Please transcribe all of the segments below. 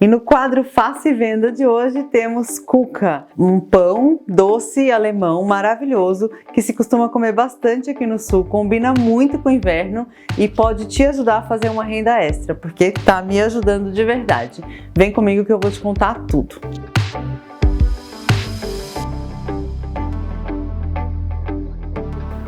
E no quadro Faça e Venda de hoje temos cuca, um pão doce alemão maravilhoso que se costuma comer bastante aqui no sul, combina muito com o inverno e pode te ajudar a fazer uma renda extra, porque tá me ajudando de verdade. Vem comigo que eu vou te contar tudo.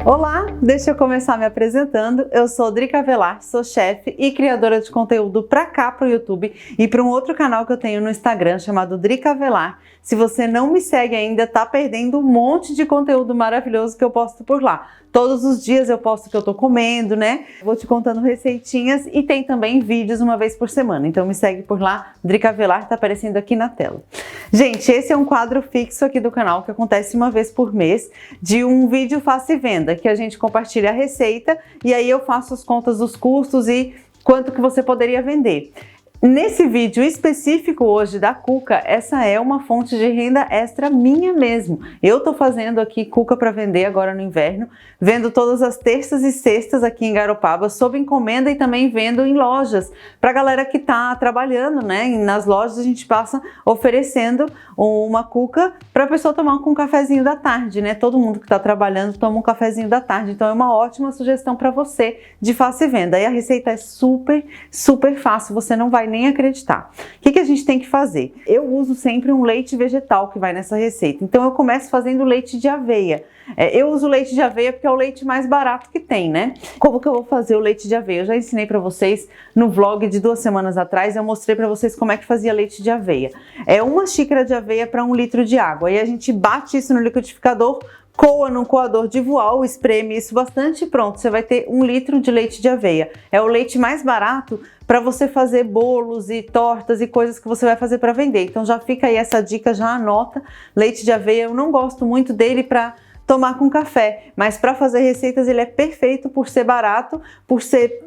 Olá, deixa eu começar me apresentando. Eu sou Drica Avelar, sou chefe e criadora de conteúdo para cá, para o YouTube e para um outro canal que eu tenho no Instagram chamado Drica Avelar. Se você não me segue ainda, tá perdendo um monte de conteúdo maravilhoso que eu posto por lá. Todos os dias eu posto o que eu tô comendo, né? Vou te contando receitinhas e tem também vídeos uma vez por semana. Então me segue por lá, Drica Avelar, tá aparecendo aqui na tela. Gente, esse é um quadro fixo aqui do canal que acontece uma vez por mês de um vídeo Faça e Venda, que a gente compartilha a receita e aí eu faço as contas dos custos e quanto que você poderia vender. Nesse vídeo específico hoje da cuca, essa é uma fonte de renda extra minha mesmo. Eu tô fazendo aqui cuca para vender agora no inverno, vendo todas as terças e sextas aqui em Garopaba, sob encomenda e também vendo em lojas. Pra galera que tá trabalhando, né? Nas lojas a gente passa oferecendo uma cuca pra pessoa tomar com um cafezinho da tarde, né? Todo mundo que tá trabalhando toma um cafezinho da tarde, então é uma ótima sugestão para você de Faça e Venda. E a receita é super fácil, você não vai nem acreditar. O que a gente tem que fazer? Eu uso sempre um leite vegetal que vai nessa receita, então eu começo fazendo leite de aveia. Eu uso leite de aveia porque é o leite mais barato que tem, né? Como que eu vou fazer o leite de aveia? Eu já ensinei para vocês no vlog de 2 semanas atrás, eu mostrei para vocês como é que fazia leite de aveia. É 1 xícara de aveia para 1 litro de água, aí a gente bate isso no liquidificador, coa num coador de voal, espreme isso bastante e pronto, você vai ter 1 litro de leite de aveia. É o leite mais barato para você fazer bolos e tortas e coisas que você vai fazer para vender. Então já fica aí essa dica, já anota. Leite de aveia, eu não gosto muito dele para tomar com café, mas para fazer receitas ele é perfeito por ser barato, por ser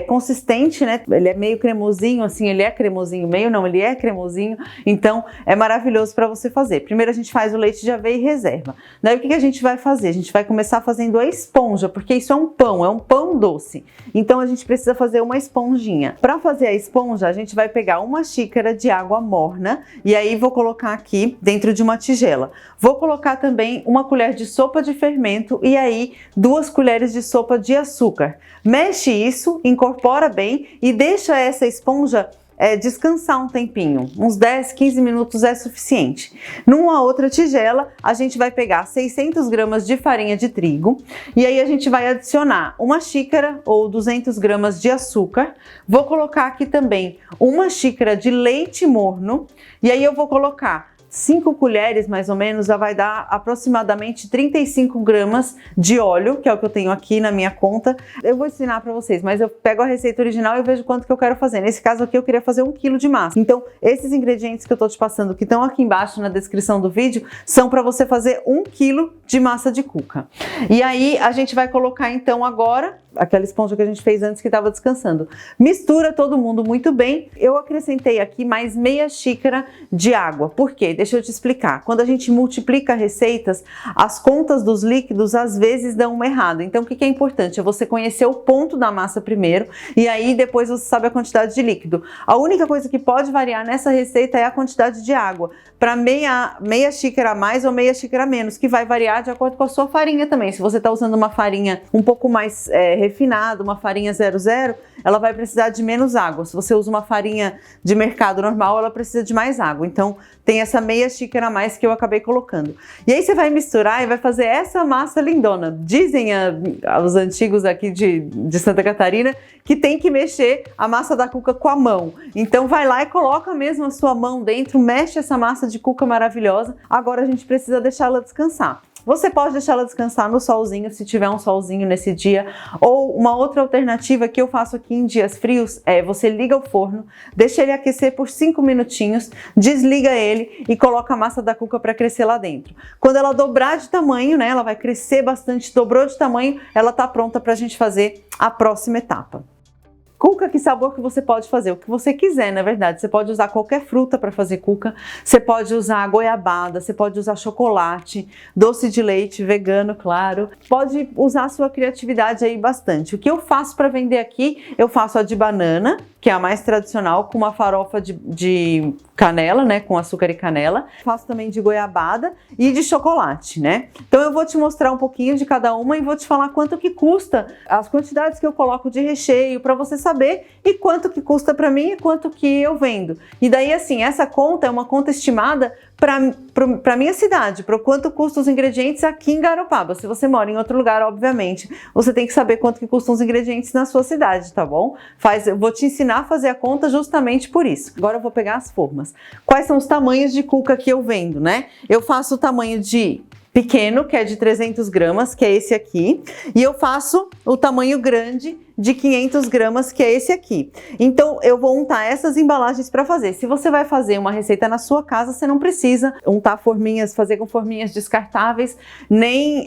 consistente, né? Ele é meio cremosinho, assim, ele é cremosinho, meio não, ele é cremosinho, então é maravilhoso para você fazer. Primeiro a gente faz o leite de aveia e reserva. Daí o que a gente vai fazer? A gente vai começar fazendo a esponja, porque isso é um pão doce, então a gente precisa fazer uma esponjinha. Para fazer a esponja, a gente vai pegar 1 xícara de água morna e aí vou colocar aqui dentro de uma tigela. Vou colocar também 1 colher de sopa de fermento e aí 2 colheres de sopa de açúcar. Mexe isso, incorpora bem e deixa essa esponja descansar um tempinho, uns 10, 15 minutos é suficiente. Numa outra tigela, a gente vai pegar 600 gramas de farinha de trigo e aí a gente vai adicionar 1 xícara ou 200 gramas de açúcar. Vou colocar aqui também 1 xícara de leite morno e aí eu vou colocar 5 colheres mais ou menos, já vai dar aproximadamente 35 gramas de óleo, que é o que eu tenho aqui na minha conta. Eu vou ensinar para vocês, mas eu pego a receita original e vejo quanto que eu quero fazer. Nesse caso aqui eu queria fazer 1 quilo de massa. Então esses ingredientes que eu tô te passando, que estão aqui embaixo na descrição do vídeo, são para você fazer 1 quilo de massa de cuca. E aí a gente vai colocar então agora aquela esponja que a gente fez antes que estava descansando. Mistura todo mundo muito bem. Eu acrescentei aqui mais meia xícara de água. Por quê? Deixa eu te explicar. Quando a gente multiplica receitas, as contas dos líquidos às vezes dão uma errada. Então o que é importante? É você conhecer o ponto da massa primeiro e aí depois você sabe a quantidade de líquido. A única coisa que pode variar nessa receita é a quantidade de água. Para meia xícara a mais ou meia xícara a menos, que vai variar de acordo com a sua farinha também. Se você está usando uma farinha um pouco mais refinada, uma farinha 00, ela vai precisar de menos água. Se você usa uma farinha de mercado normal, ela precisa de mais água. Então tem essa meia xícara a mais que eu acabei colocando. E aí você vai misturar e vai fazer essa massa lindona. Dizem os antigos aqui de Santa Catarina que tem que mexer a massa da cuca com a mão. Então vai lá e coloca mesmo a sua mão dentro, mexe essa massa de cuca maravilhosa. Agora a gente precisa deixá-la descansar. Você pode deixar ela descansar no solzinho, se tiver um solzinho nesse dia, ou uma outra alternativa que eu faço aqui em dias frios é você liga o forno, deixa ele aquecer por 5 minutinhos, desliga ele e coloca a massa da cuca para crescer lá dentro. Quando ela dobrar de tamanho, né, ela vai crescer bastante, dobrou de tamanho, ela tá pronta para a gente fazer a próxima etapa. Cuca, que sabor que você pode fazer? O que você quiser, na verdade. Você pode usar qualquer fruta para fazer cuca. Você pode usar goiabada, você pode usar chocolate, doce de leite, vegano, claro. Pode usar a sua criatividade aí bastante. O que eu faço para vender aqui? Eu faço a de banana, que é a mais tradicional, com uma farofa de canela, né, com açúcar e canela. Faço também de goiabada e de chocolate, né? Então eu vou te mostrar um pouquinho de cada uma e vou te falar quanto que custa, as quantidades que eu coloco de recheio para você saber e quanto que custa para mim e quanto que eu vendo. E daí assim, essa conta é uma conta estimada para minha cidade, para quanto custa os ingredientes aqui em Garopaba. Se você mora em outro lugar, obviamente, você tem que saber quanto que custam os ingredientes na sua cidade, tá bom? Eu vou te ensinar a fazer a conta justamente por isso. Agora eu vou pegar as formas. Quais são os tamanhos de cuca que eu vendo, né? Eu faço o tamanho de pequeno, que é de 300 gramas, que é esse aqui, e eu faço o tamanho grande de 500 gramas, que é esse aqui. Então, eu vou untar essas embalagens para fazer. Se você vai fazer uma receita na sua casa, você não precisa untar forminhas, fazer com forminhas descartáveis, nem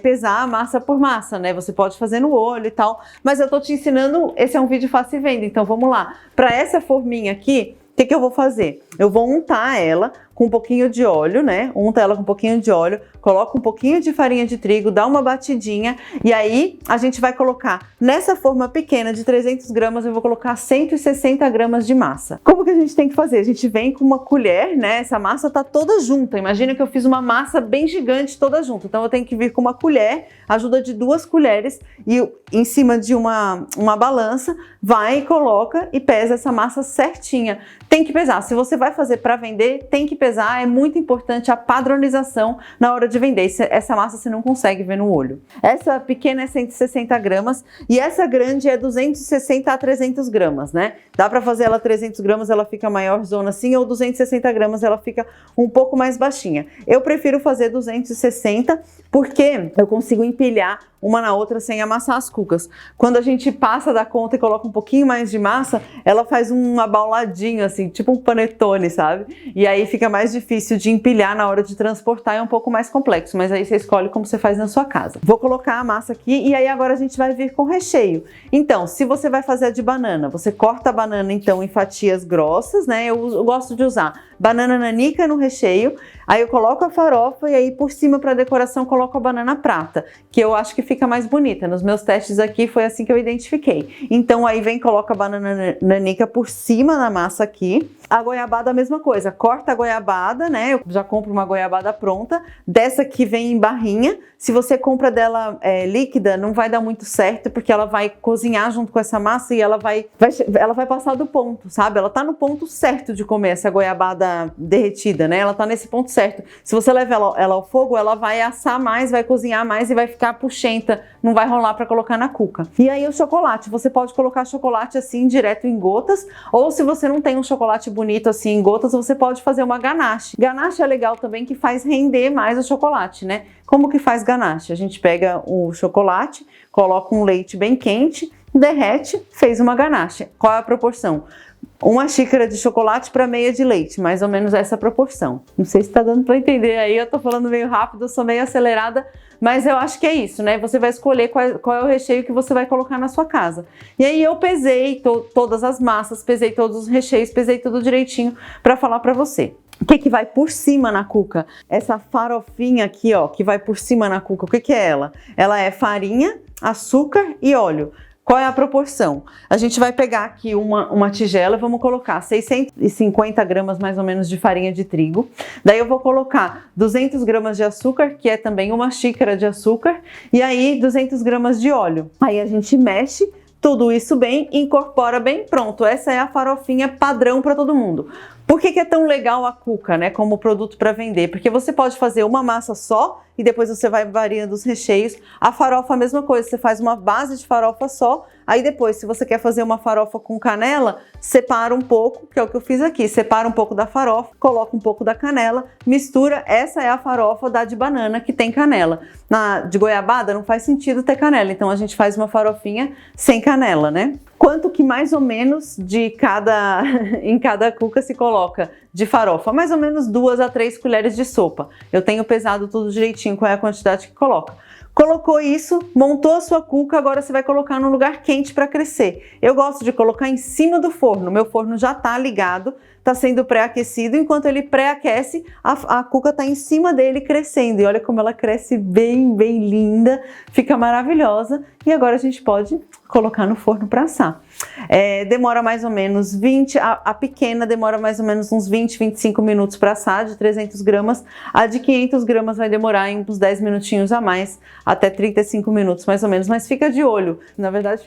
pesar massa por massa, né? Você pode fazer no olho e tal, mas eu tô te ensinando, esse é um vídeo fácil e venda, então vamos lá. Para essa forminha aqui, o que eu vou fazer? Eu vou untar ela com um pouquinho de óleo, né? Unta ela com um pouquinho de óleo, coloca um pouquinho de farinha de trigo, dá uma batidinha e aí a gente vai colocar nessa forma pequena de 300 gramas, eu vou colocar 160 gramas de massa. Como que a gente tem que fazer? A gente vem com uma colher, né? Essa massa tá toda junta. Imagina que eu fiz uma massa bem gigante toda junta. Então eu tenho que vir com uma colher, ajuda de 2 colheres e em cima de uma balança, vai, coloca e pesa essa massa certinha. Tem que pesar. Se você vai fazer para vender, tem que pesar. É muito importante a padronização na hora de vender. Essa massa você não consegue ver no olho. Essa pequena é 160 gramas e essa grande é 260 a 300 gramas, né? Dá para fazer ela 300 gramas, ela fica maior zona assim, ou 260 gramas, ela fica um pouco mais baixinha. Eu prefiro fazer 260 porque eu consigo empilhar uma na outra sem amassar as cucas. Quando a gente passa da conta e coloca um pouquinho mais de massa, ela faz um abauladinho assim, tipo um panetone, sabe? E aí fica mais difícil de empilhar na hora de transportar, é um pouco mais complexo, mas aí você escolhe como você faz na sua casa. Vou colocar a massa aqui e aí agora a gente vai vir com recheio. Então, se você vai fazer a de banana, você corta a banana então em fatias grossas, né? Eu gosto de usar banana nanica no recheio, aí eu coloco a farofa e aí por cima para decoração coloco a banana prata, que eu acho que fica mais bonita. Nos meus testes aqui foi assim que eu identifiquei. Então aí vem, coloca a banana nanica por cima da massa aqui. A goiabada a mesma coisa, corta a goiabada, né? Eu já compro uma goiabada pronta, dessa que vem em barrinha. Se você compra dela líquida, não vai dar muito certo, porque ela vai cozinhar junto com essa massa e ela vai passar do ponto, sabe? Ela tá no ponto certo de comer essa goiabada derretida, né? Ela tá nesse ponto certo. Se você leva ela ao fogo, ela vai assar mais, vai cozinhar mais e vai ficar puxenta, não vai rolar para colocar na cuca. E aí o chocolate, você pode colocar chocolate assim direto em gotas, ou se você não tem um chocolate bonito assim em gotas, você pode fazer uma ganache. Ganache é legal também, que faz render mais o chocolate, né? Como que faz ganache? A gente pega o chocolate, coloca um leite bem quente, derrete, fez uma ganache. Qual é a proporção? 1 xícara de chocolate para meia de leite, mais ou menos essa proporção. Não sei se tá dando para entender aí, eu tô falando meio rápido, eu sou meio acelerada, mas eu acho que é isso, né? Você vai escolher qual é o recheio que você vai colocar na sua casa. E aí eu pesei todas as massas, pesei todos os recheios, pesei tudo direitinho para falar para você. O que vai por cima na cuca? Essa farofinha aqui, ó, que vai por cima na cuca, o que é ela? Ela é farinha, açúcar e óleo. Qual é a proporção? A gente vai pegar aqui uma tigela e vamos colocar 650 gramas mais ou menos de farinha de trigo. Daí eu vou colocar 200 gramas de açúcar, que é também 1 xícara de açúcar, e aí 200 gramas de óleo. Aí a gente mexe tudo isso bem, incorpora bem, pronto. Essa é a farofinha padrão para todo mundo. Por que é tão legal a cuca, né, como produto para vender? Porque você pode fazer uma massa só e depois você vai variando os recheios. A farofa, a mesma coisa, você faz uma base de farofa só, aí depois, se você quer fazer uma farofa com canela, separa um pouco, que é o que eu fiz aqui, separa um pouco da farofa, coloca um pouco da canela, mistura. Essa é a farofa da de banana, que tem canela. Na de goiabada não faz sentido ter canela, então a gente faz uma farofinha sem canela, né? quanto que mais ou menos de cada em cada cuca se coloca de farofa? Mais ou menos 2 a 3 colheres de sopa. Eu tenho pesado tudo direitinho qual é a quantidade que coloca. Colocou isso, montou a sua cuca, agora você vai colocar num lugar quente para crescer. Eu gosto de colocar em cima do forno. Meu forno já está ligado, está sendo pré-aquecido. Enquanto ele pré-aquece, a cuca está em cima dele crescendo. E olha como ela cresce bem, bem linda, fica maravilhosa. E agora a gente pode colocar no forno para assar. Demora mais ou menos 20, a pequena demora mais ou menos uns 20, 25 minutos para assar, de 300 gramas. A de 500 gramas vai demorar uns 10 minutinhos a mais, até 35 minutos mais ou menos. Mas fica de olho, na verdade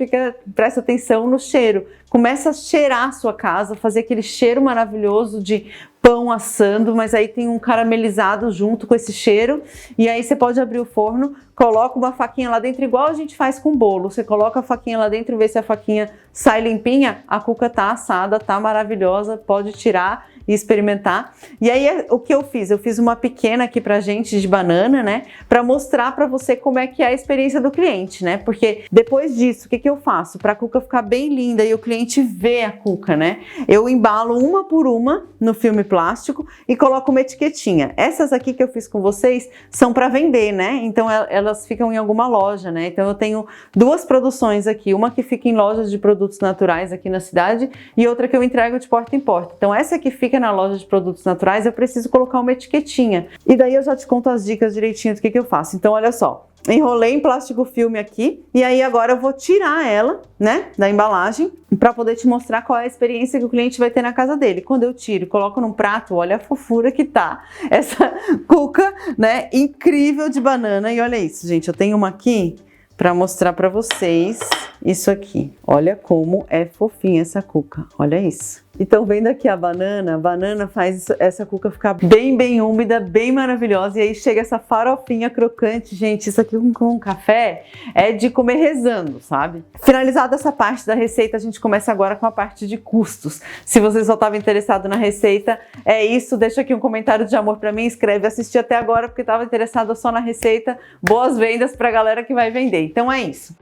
presta atenção no cheiro. Começa a cheirar a sua casa, fazer aquele cheiro maravilhoso de pão assando, mas aí tem um caramelizado junto com esse cheiro. E aí você pode abrir o forno, coloca uma faquinha lá dentro, igual a gente faz com bolo. Você coloca a faquinha lá dentro, vê se a faquinha sai limpinha, a cuca tá assada, tá maravilhosa, pode tirar e experimentar. E aí o que eu fiz? Eu fiz uma pequena aqui pra gente de banana, né? Pra mostrar pra você como é que é a experiência do cliente, né? Porque depois disso, o que eu faço? Pra cuca ficar bem linda e o cliente ver a cuca, né? Eu embalo uma por uma no filme plástico e coloco uma etiquetinha. Essas aqui que eu fiz com vocês são pra vender, né? Então elas ficam em alguma loja, né? Então eu tenho 2 produções aqui, uma que fica em lojas de produtos naturais aqui na cidade e outra que eu entrego de porta em porta. Então essa que fica na loja de produtos naturais, eu preciso colocar uma etiquetinha. E daí eu já te conto as dicas direitinho do que eu faço. Então olha só, enrolei em plástico filme aqui e aí agora eu vou tirar ela, né, da embalagem para poder te mostrar qual é a experiência que o cliente vai ter na casa dele. Quando eu tiro, coloco num prato, olha a fofura que tá essa cuca, né, incrível de banana. E olha isso, gente, eu tenho uma aqui para mostrar para vocês isso aqui. Olha como é fofinha essa cuca, olha isso. Então, vendo aqui a banana faz essa cuca ficar bem, bem úmida, bem maravilhosa. E aí chega essa farofinha crocante. Gente, isso aqui com café é de comer rezando, sabe? Finalizada essa parte da receita, a gente começa agora com a parte de custos. Se você só estava interessado na receita, é isso. Deixa aqui um comentário de amor pra mim, escreve assistir até agora porque estava interessado só na receita. Boas vendas pra galera que vai vender. Então é isso.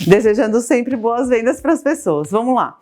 Desejando sempre boas vendas para as pessoas. Vamos lá.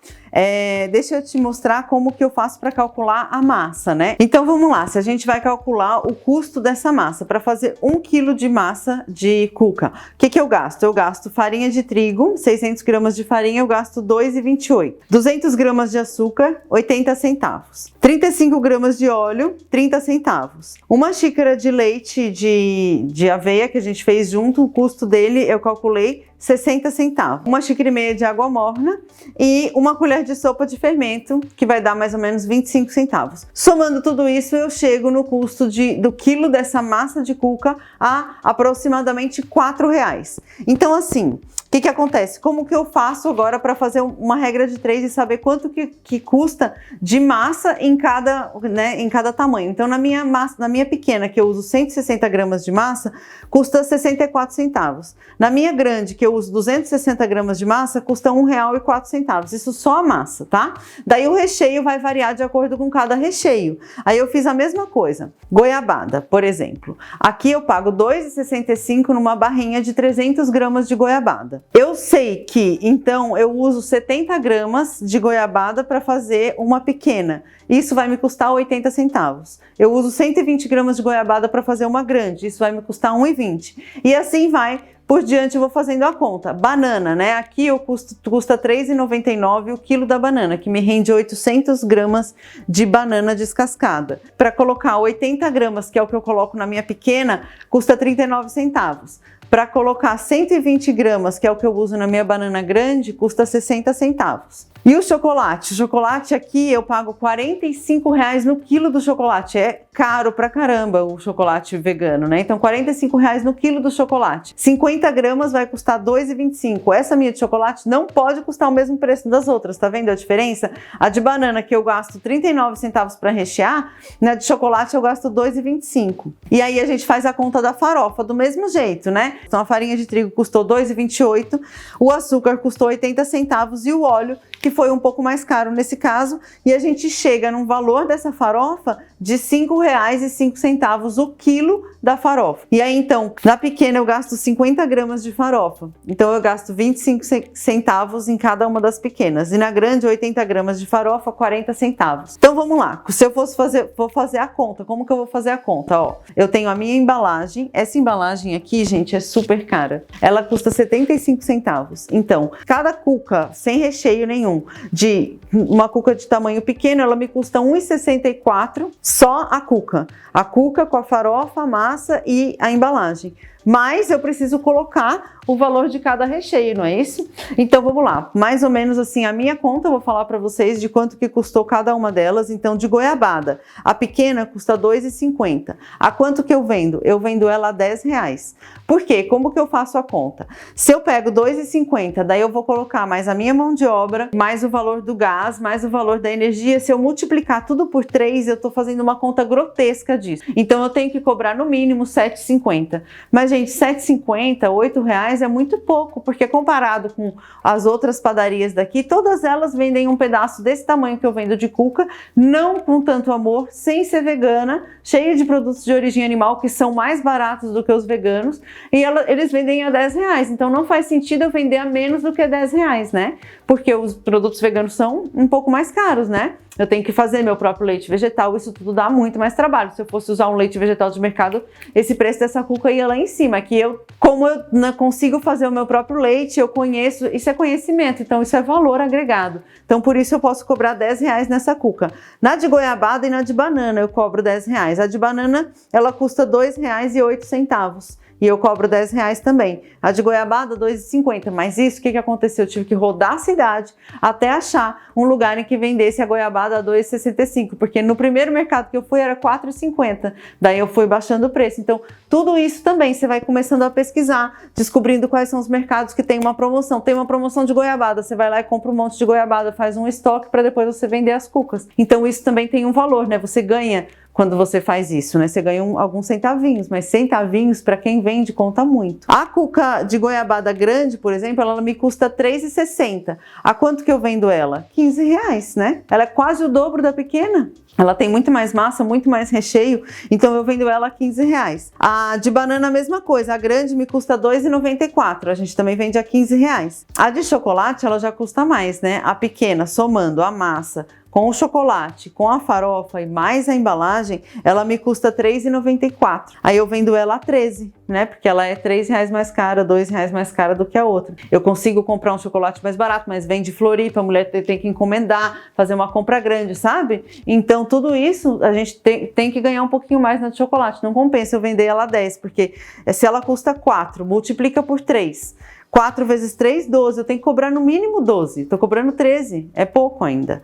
Deixa eu te mostrar como que eu faço para calcular a massa, né? Então vamos lá, se a gente vai calcular o custo dessa massa, para fazer 1 kg de massa de cuca, o que eu gasto? Eu gasto farinha de trigo, 600 gramas de farinha, eu gasto 2,28. 200 gramas de açúcar, 80 centavos. 35 gramas de óleo, 30 centavos. Uma xícara de leite de aveia que a gente fez junto, o custo dele eu calculei 60 centavos. Uma xícara e meia de água morna e uma colher de sopa de fermento, que vai dar mais ou menos 25 centavos. Somando tudo isso, eu chego no custo do quilo dessa massa de cuca a aproximadamente R$4. Então assim, o que acontece? Como que eu faço agora para fazer uma regra de 3 e saber quanto que custa de massa em cada tamanho? Então na minha pequena, que eu uso 160 gramas de massa, custa 64 centavos. Na minha grande, que eu uso 260 gramas de massa, custa R$1,04. Isso só a massa, tá? Daí o recheio vai variar de acordo com cada recheio. Aí eu fiz a mesma coisa. Goiabada, por exemplo. Aqui eu pago R$2,65 numa barrinha de 300 gramas de goiabada. Eu sei que, então, eu uso 70 gramas de goiabada para fazer uma pequena. Isso vai me custar 80 centavos. Eu uso 120 gramas de goiabada para fazer uma grande. Isso vai me custar 1,20. E assim vai. Por diante eu vou fazendo a conta. Banana, né? Aqui custa R$3,99 o quilo da banana, que me rende 800 gramas de banana descascada. Para colocar 80 gramas, que é o que eu coloco na minha pequena, custa 39 centavos. Para colocar 120 gramas, que é o que eu uso na minha banana grande, custa 60 centavos. E o chocolate? O chocolate aqui eu pago R$45 no quilo do chocolate. É caro pra caramba o chocolate vegano, né? Então R$45 no quilo do chocolate. 50 gramas vai custar R$2,25. Essa minha de chocolate não pode custar o mesmo preço das outras, tá vendo a diferença? A de banana que eu gasto 39 centavos para rechear, na de chocolate eu gasto R$2,25. E aí a gente faz a conta da farofa do mesmo jeito, né? Então a farinha de trigo custou R$2,28, o açúcar custou 80 centavos e o óleo, que foi um pouco mais caro nesse caso, e a gente chega num valor dessa farofa de R$ 5,05 o quilo da farofa. E aí então, na pequena eu gasto 50 gramas de farofa, então eu gasto 25 centavos em cada uma das pequenas, e na grande 80 gramas de farofa, 40 centavos. Então vamos lá, se eu fosse vou fazer a conta, como que eu vou fazer a conta? Ó, eu tenho a minha embalagem, essa embalagem aqui, gente, é super cara, ela custa 75 centavos, então cada cuca sem recheio nenhum, de uma cuca de tamanho pequeno, ela me custa R$ 1,64 só a cuca com a farofa, a massa e a embalagem. Mas eu preciso colocar o valor de cada recheio, não é isso? Então vamos lá, mais ou menos assim a minha conta, eu vou falar para vocês de quanto que custou cada uma delas. Então de goiabada, a pequena custa R$ 2,50. A quanto que eu vendo? Eu vendo ela a R$10. Por quê? Como que eu faço a conta? Se eu pego R$ 2,50, daí eu vou colocar mais a minha mão de obra, mais o valor do gás, mais o valor da energia. Se eu multiplicar tudo por 3, eu tô fazendo uma conta grotesca disso. Então eu tenho que cobrar no mínimo R$ 7,50. Mas gente, R$ 7,50, R$ 8 é muito pouco, porque comparado com as outras padarias daqui, todas elas vendem um pedaço desse tamanho que eu vendo de cuca, não com tanto amor, sem ser vegana, cheia de produtos de origem animal que são mais baratos do que os veganos, e eles vendem a R$10, então não faz sentido eu vender a menos do que R$10, né? Porque os produtos veganos são um pouco mais caros, né? Eu tenho que fazer meu próprio leite vegetal, isso tudo dá muito mais trabalho. Se eu fosse usar um leite vegetal de mercado, esse preço dessa cuca ia lá em cima. Aqui como eu não consigo fazer o meu próprio leite, eu conheço, isso é conhecimento, então isso é valor agregado. Então por isso eu posso cobrar R$10 nessa cuca. Na de goiabada e na de banana eu cobro R$10. A de banana, ela custa R$ 2,08. E eu cobro R$10 também. A de goiabada, R$ 2,50. Mas isso, o que aconteceu? Eu tive que rodar a cidade até achar um lugar em que vendesse a goiabada a R$ 2,65. Porque no primeiro mercado que eu fui era R$ 4,50. Daí eu fui baixando o preço. Então, tudo isso também você vai começando a pesquisar, descobrindo quais são os mercados que tem uma promoção. Tem uma promoção de goiabada, você vai lá e compra um monte de goiabada, faz um estoque para depois você vender as cucas. Então, isso também tem um valor, né? Você ganha quando você faz isso, né? Você ganha alguns centavinhos, mas centavinhos para quem vende conta muito. A cuca de goiabada grande, por exemplo, ela me custa R$ 3,60. A quanto que eu vendo ela? R$15, né? Ela é quase o dobro da pequena. Ela tem muito mais massa, muito mais recheio, então eu vendo ela a R$15. A de banana a mesma coisa, a grande me custa R$ 2,94, a gente também vende a R$15. A de chocolate ela já custa mais, né? A pequena, somando a massa com o chocolate, com a farofa e mais a embalagem, ela me custa R$ 3,94. Aí eu vendo ela a 13, né? Porque ela é R$3 mais cara, R$2 mais cara do que a outra. Eu consigo comprar um chocolate mais barato, mas vem de Floripa, a mulher tem que encomendar, fazer uma compra grande, sabe? Então tudo isso a gente tem que ganhar um pouquinho mais na de chocolate. Não compensa eu vender ela a 10, porque se ela custa 4, multiplica por 3. 4 vezes 3, 12. Eu tenho que cobrar no mínimo 12. Tô cobrando 13. É pouco ainda.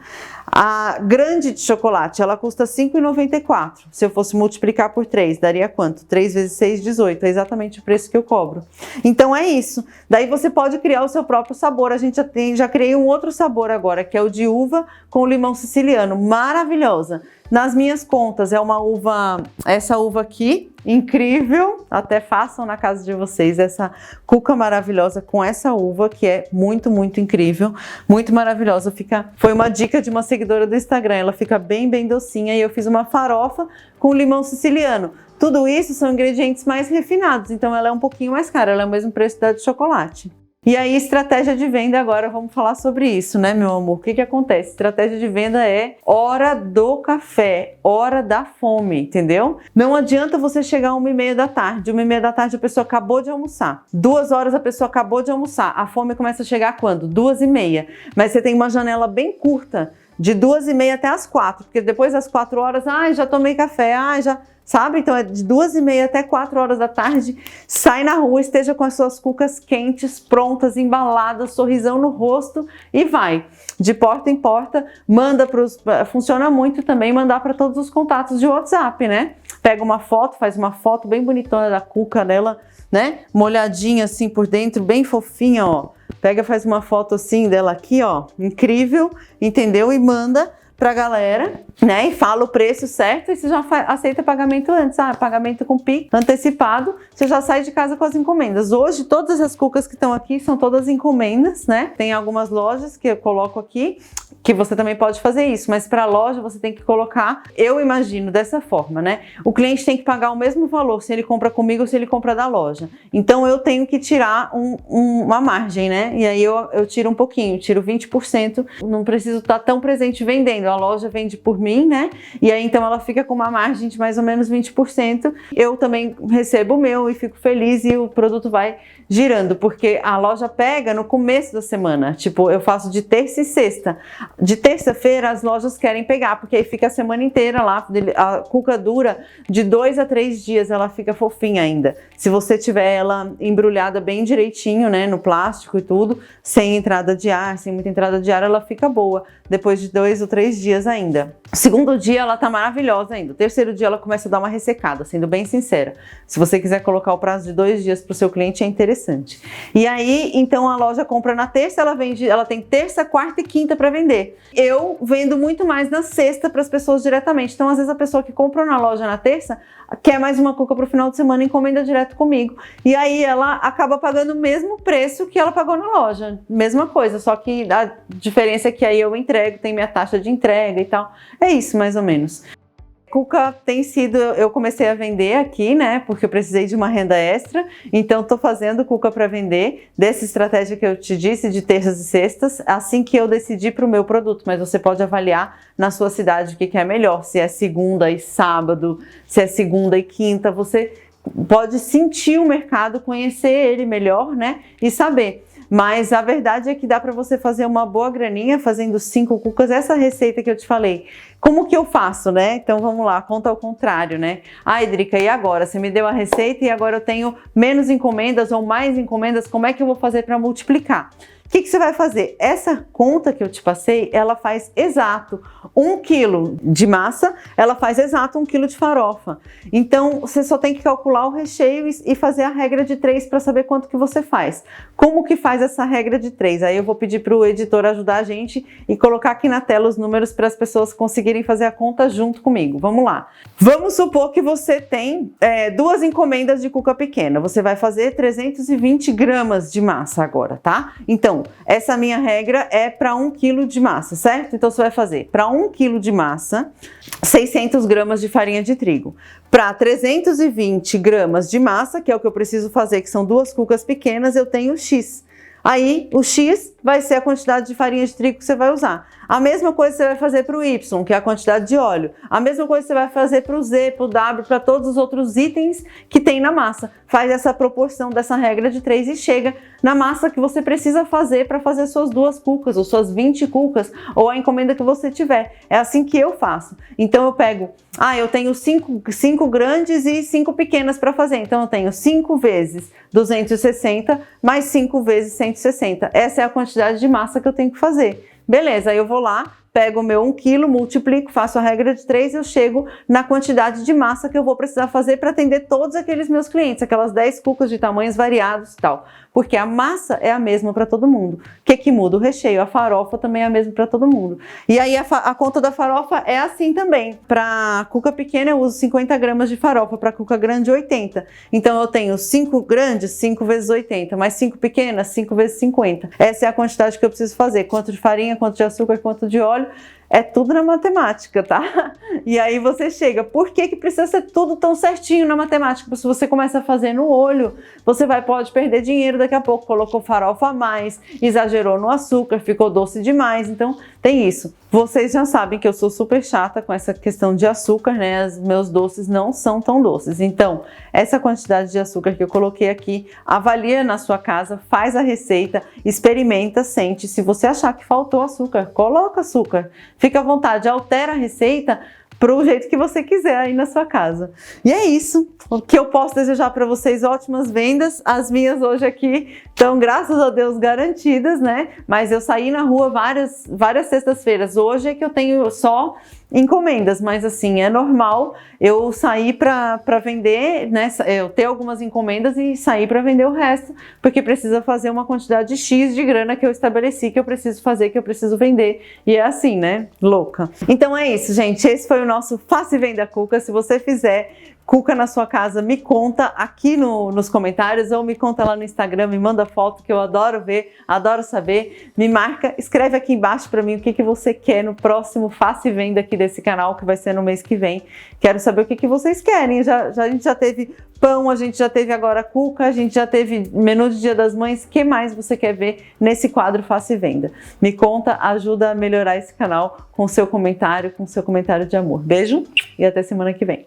A grande de chocolate, ela custa R$ 5,94. Se eu fosse multiplicar por 3, daria quanto? 3 vezes 6, 18. É exatamente o preço que eu cobro. Então é isso. Daí você pode criar o seu próprio sabor. A gente já criei um outro sabor agora, que é o de uva com limão siciliano. Maravilhosa. Nas minhas contas, é uma uva, essa uva aqui, incrível, até façam na casa de vocês essa cuca maravilhosa com essa uva, que é muito, muito incrível, muito maravilhosa. Foi uma dica de uma seguidora do Instagram, ela fica bem, bem docinha, e eu fiz uma farofa com limão siciliano. Tudo isso são ingredientes mais refinados, então ela é um pouquinho mais cara, ela é o mesmo preço da de chocolate. E aí, estratégia de venda, agora vamos falar sobre isso, né, meu amor? O que acontece? Estratégia de venda é hora do café, hora da fome, entendeu? Não adianta você chegar às 1h30 da tarde, 1h30 da tarde a pessoa acabou de almoçar, 2 horas a pessoa acabou de almoçar, a fome começa a chegar quando? 2h30, mas você tem uma janela bem curta, de 2h30 até as 4, porque depois das 4 horas, já tomei café, já... Sabe? Então é de 2h30 até 4 horas da tarde, sai na rua, esteja com as suas cucas quentes, prontas, embaladas, sorrisão no rosto e vai. De porta em porta, manda funciona muito também mandar para todos os contatos de WhatsApp, né? Pega uma foto, faz uma foto bem bonitona da cuca dela, né? Molhadinha assim por dentro, bem fofinha, ó. Pega, faz uma foto assim dela aqui, ó, incrível, entendeu? E manda pra galera, né? E fala o preço certo e você já aceita pagamento antes, pagamento com Pix antecipado, você já sai de casa com as encomendas. Hoje, todas as cucas que estão aqui são todas encomendas, né? Tem algumas lojas que eu coloco aqui, que você também pode fazer isso, mas para a loja você tem que colocar, eu imagino dessa forma, né? O cliente tem que pagar o mesmo valor se ele compra comigo ou se ele compra da loja. Então eu tenho que tirar uma margem, né? E aí eu tiro um pouquinho, tiro 20%, não preciso estar tão presente vendendo, a loja vende por mim, né? E aí então ela fica com uma margem de mais ou menos 20%, eu também recebo o meu e fico feliz e o produto vai girando, porque a loja pega no começo da semana, tipo, eu faço de terça e sexta. De terça-feira as lojas querem pegar, porque aí fica a semana inteira lá, a cuca dura de 2 a 3 dias, ela fica fofinha ainda. Se você tiver ela embrulhada bem direitinho, né, no plástico e tudo, sem entrada de ar, sem muita entrada de ar, ela fica boa, depois de 2 ou 3 dias ainda. O segundo dia ela tá maravilhosa ainda, o terceiro dia ela começa a dar uma ressecada, sendo bem sincera. Se você quiser colocar o prazo de 2 dias para o seu cliente, é interessante. E aí, então a loja compra na terça, ela tem terça, quarta e quinta para vender. Eu vendo muito mais na sexta para as pessoas diretamente. Então, às vezes a pessoa que comprou na loja na terça quer mais uma cuca para o final de semana e encomenda direto comigo. E aí ela acaba pagando o mesmo preço que ela pagou na loja. Mesma coisa, só que a diferença é que aí eu entrego, tem minha taxa de entrega e tal. É isso, mais ou menos. Cuca tem sido, eu comecei a vender aqui, né, porque eu precisei de uma renda extra, então tô fazendo cuca para vender, dessa estratégia que eu te disse, de terças e sextas, assim que eu decidi para o meu produto, mas você pode avaliar na sua cidade o que é melhor, se é segunda e sábado, se é segunda e quinta, você pode sentir o mercado, conhecer ele melhor, né, e saber. Mas a verdade é que dá para você fazer uma boa graninha fazendo 5 cucas, essa receita que eu te falei. Como que eu faço, né? Então vamos lá, conta ao contrário, né? Ai, Drica, e agora? Você me deu a receita e agora eu tenho menos encomendas ou mais encomendas, como é que eu vou fazer para multiplicar? O que você vai fazer? Essa conta que eu te passei, ela faz exato 1 quilo de massa, ela faz exato 1 quilo de farofa. Então, você só tem que calcular o recheio e fazer a regra de 3 para saber quanto que você faz. Como que faz essa regra de 3? Aí eu vou pedir para o editor ajudar a gente e colocar aqui na tela os números para as pessoas conseguirem fazer a conta junto comigo. Vamos lá. Vamos supor que você tem 2 encomendas de cuca pequena. Você vai fazer 320 gramas de massa agora, tá? Então, essa minha regra é para 1 quilo de massa, certo? Então você vai fazer para 1 quilo de massa, 600 gramas de farinha de trigo. Para 320 gramas de massa, que é o que eu preciso fazer, que são 2 cucas pequenas, eu tenho X. Aí o X vai ser a quantidade de farinha de trigo que você vai usar. A mesma coisa você vai fazer para o Y, que é a quantidade de óleo. A mesma coisa você vai fazer para o Z, para o W, para todos os outros itens que tem na massa. Faz essa proporção dessa regra de 3 e chega na massa que você precisa fazer para fazer suas 2 cucas, ou suas 20 cucas, ou a encomenda que você tiver. É assim que eu faço. Então eu pego, eu tenho 5 grandes e 5 pequenas para fazer. Então eu tenho 5 vezes 260 mais 5 vezes 160. Essa é a quantidade de massa que eu tenho que fazer. Beleza, aí eu vou lá, pego o meu 1 quilo, multiplico, faço a regra de 3 e eu chego na quantidade de massa que eu vou precisar fazer para atender todos aqueles meus clientes, aquelas 10 cucas de tamanhos variados e tal. Porque a massa é a mesma para todo mundo. O que muda? O recheio. A farofa também é a mesma para todo mundo. E aí a conta da farofa é assim também. Para cuca pequena eu uso 50 gramas de farofa, para cuca grande 80. Então eu tenho 5 grandes, 5 vezes 80, mais 5 pequenas, 5 vezes 50. Essa é a quantidade que eu preciso fazer. Quanto de farinha, quanto de açúcar, quanto de óleo. É tudo na matemática, tá? E aí você chega, por que precisa ser tudo tão certinho na matemática? Porque se você começa a fazer no olho, você pode perder dinheiro daqui a pouco, colocou farofa a mais, exagerou no açúcar, ficou doce demais, então tem isso. Vocês já sabem que eu sou super chata com essa questão de açúcar, né? Os meus doces não são tão doces. Então, essa quantidade de açúcar que eu coloquei aqui, avalia na sua casa, faz a receita, experimenta, sente. Se você achar que faltou açúcar, coloca açúcar. Fica à vontade, altera a receita pro jeito que você quiser aí na sua casa. E é isso. O que eu posso desejar para vocês, ótimas vendas. As minhas hoje aqui estão, graças a Deus, garantidas, né? Mas eu saí na rua várias sextas-feiras. Hoje é que eu tenho só encomendas, mas assim, é normal eu sair para vender, né? Eu ter algumas encomendas e sair para vender o resto, porque precisa fazer uma quantidade X de grana que eu estabeleci, que eu preciso fazer, que eu preciso vender. E é assim, né? Louca. Então é isso, gente. Esse foi o nosso Faça e Venda Cuca. Se você fizer Cuca na sua casa, me conta aqui nos comentários ou me conta lá no Instagram, me manda foto que eu adoro ver, adoro saber. Me marca, escreve aqui embaixo para mim o que você quer no próximo Faça e Venda aqui desse canal, que vai ser no mês que vem. Quero saber o que vocês querem. A gente já teve pão, a gente já teve agora cuca, a gente já teve menu de Dia das Mães. O que mais você quer ver nesse quadro Faça e Venda? Me conta, ajuda a melhorar esse canal com seu comentário de amor. Beijo e até semana que vem.